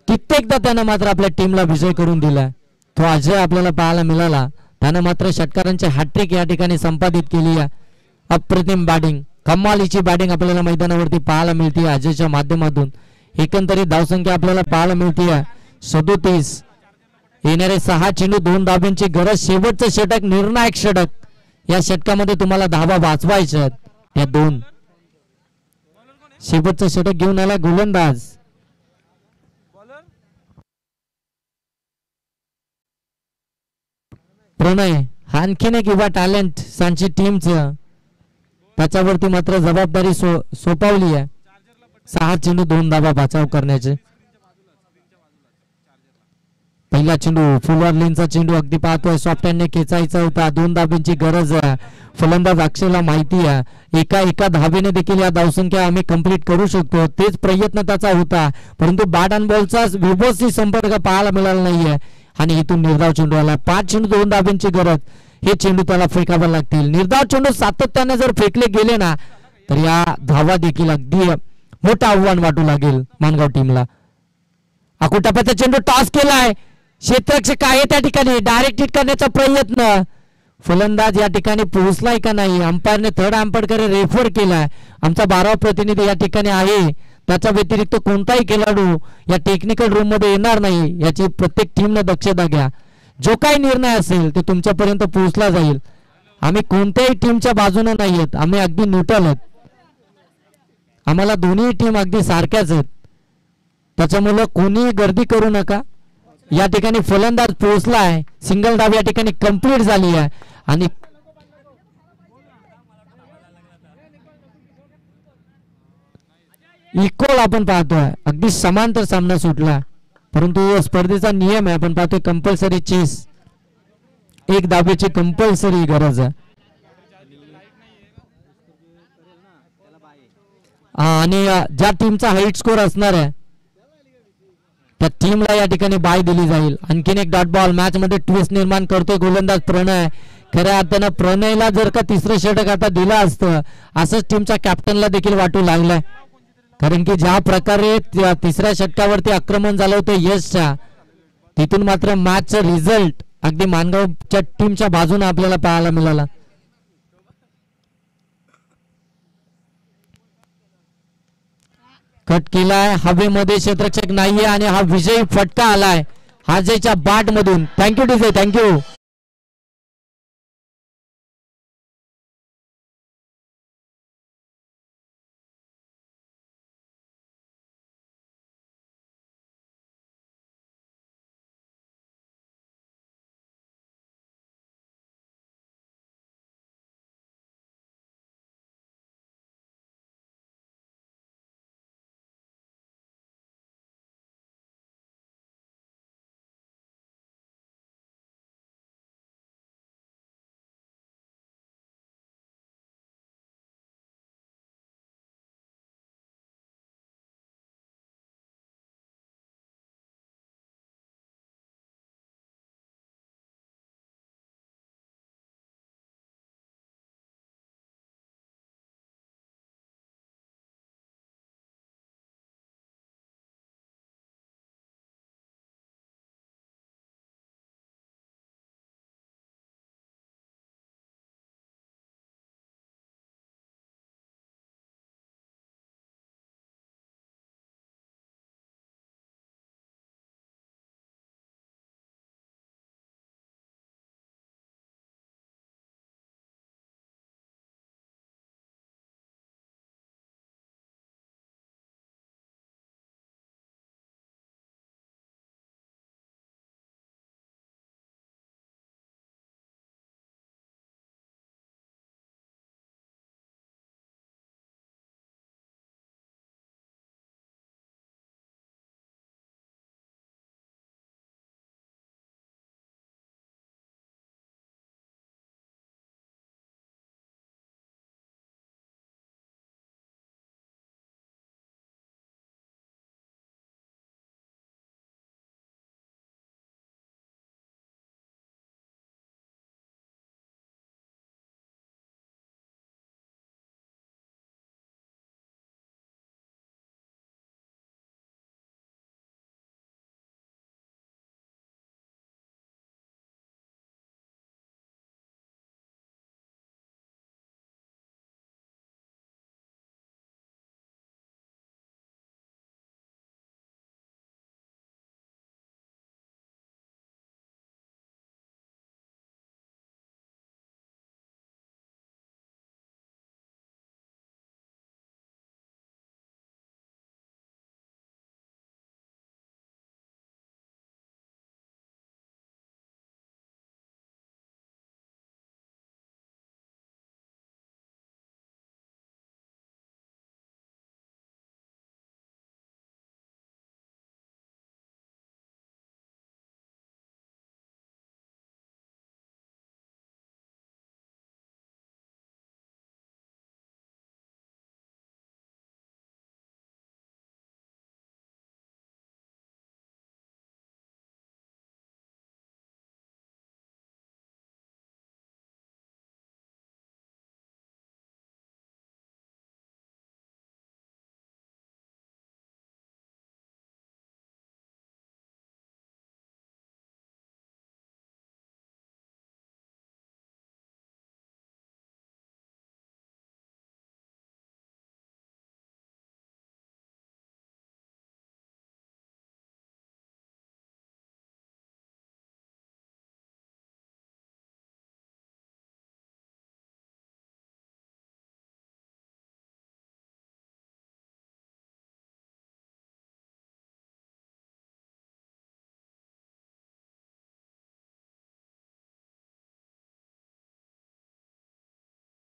कित्येकदा त्यानं मात्र आपल्या टीमला विजय करून दिला. तो अजय आपल्याला पाहायला मिळाला. त्यानं मात्र षटकारांची हॅट्रिक या ठिकाणी संपादित केली आहे. अप्रतिम बॅटिंग, कमालीची बॅटिंग आपल्याला मैदानावरती पाहायला मिळते अजयच्या माध्यमातून. एकंदरीत धावसंख्या आपल्याला पाहायला मिळते 37. येणारे 6 चेंडू 2 धाब्यांची गरज. शेवटचं षटक निर्णायक षटक. या षटकामध्ये तुम्हाला धावा वाचवायच्या त्या 2. शेवटचं षटक घेऊन आला गोलंदाज प्रणय. आणखीन एक युवा टॅलेंट सांची टीमचं, त्याच्यावरती मात्र जबाबदारी सोपवली आहे 6 चेंडू 2 धावा बचाव करण्याचे. पहिला चेंडू फुलवर लेनचा चेंडू अगदी पाहतोय सॉफ्ट हँडने खेचायचा होता. 2 धाब्यांची गरज आहे. फलंदाज अक्षयला माहिती आहे एका धावेने देखील या धावसंख्या आम्ही कंप्लीट करू शकतो. तेच प्रयत्न त्याचा होता, परंतु बॅट अँड बॉलचा व्यवस्थित संपर्क पाहायला मिळाला नाहीये आणि इथून निर्धाव चेंडू आला. 5 चेंडू 2 धाब्यांची गरज. हे चेंडू त्याला फेकावे लागतील. निर्धाव चेंडू सातत्याने जर फेकले गेले ना तर या धावा देखील अगदी मोठं आव्हान वाटू लागेल मानगाव टीमला. अकुटाप्याचा चेंडू टॉस केलाय, क्षेत्ररक्षक आहे त्या ठिकाणी, डायरेक्ट हिट करण्याचा प्रयत्न, फलंदाज या ठिकाणी पोहोचलाय का नाही, अंपायरने थर्ड अंपायरकडे रेफर केलाय. आमचा 12वा प्रतिनिधी या ठिकाणी आहे, त्याच्या व्यतिरिक्त कोणताही खेळाडू या टेक्निकल रूम मध्ये येणार नाही याची प्रत्येक टीमने दक्षता घ्या. जो काही निर्णय असेल ते तुमच्यापर्यंत पोहोचला जाईल. आम्ही कोणत्याही टीमच्या बाजूने नाही आहेत, आम्ही अगदी न्यूट्रल आहेत. आम्हाला दोन्ही टीम अगदी सारख्याच आहेत, त्याच्यामुळे कोणी गर्दी करू नका. या ठिकाणी फलंदाज पोहोचलाय, सिंगल धाव या ठिकाणी कंप्लीट झाली आहे आणि इक्वल आपण पाहतोय, अगदी समांतर सामना सुटला. परंतु स्पर्धेचा नियम आहे, आपण पाहतोय कंपल्सरी चेस, एक धावेची कंपल्सरी गरज आहे. आणि ज्या टीमचा हाईट स्कोर असणार आहे त्या टीमला या ठिकाणी बाय दिली जाईल. आणखीन एक डॉट बॉल, मॅच मध्ये ट्विस्ट निर्माण करतोय गोलंदाज प्रणय. खऱ्या अर्थानं प्रणयला जर का तिसरं षटक आता दिलं असतं असंच टीमच्या कॅप्टनला देखील वाटू लागलंय. कारण की ज्या प्रकारे तिसऱ्या षटकावरती आक्रमण झालं होतं यशच्या, तिथून मात्र मॅचचा रिझल्ट अगदी मानगावच्या टीमच्या बाजूने आपल्याला पाहायला मिळाला. कट केलाय, हवेमध्ये क्षेत्ररक्षक नाहीये आणि हा विजयी फटका आलाय हाजेच्या बाट मधून. Thank you DJ, thank you.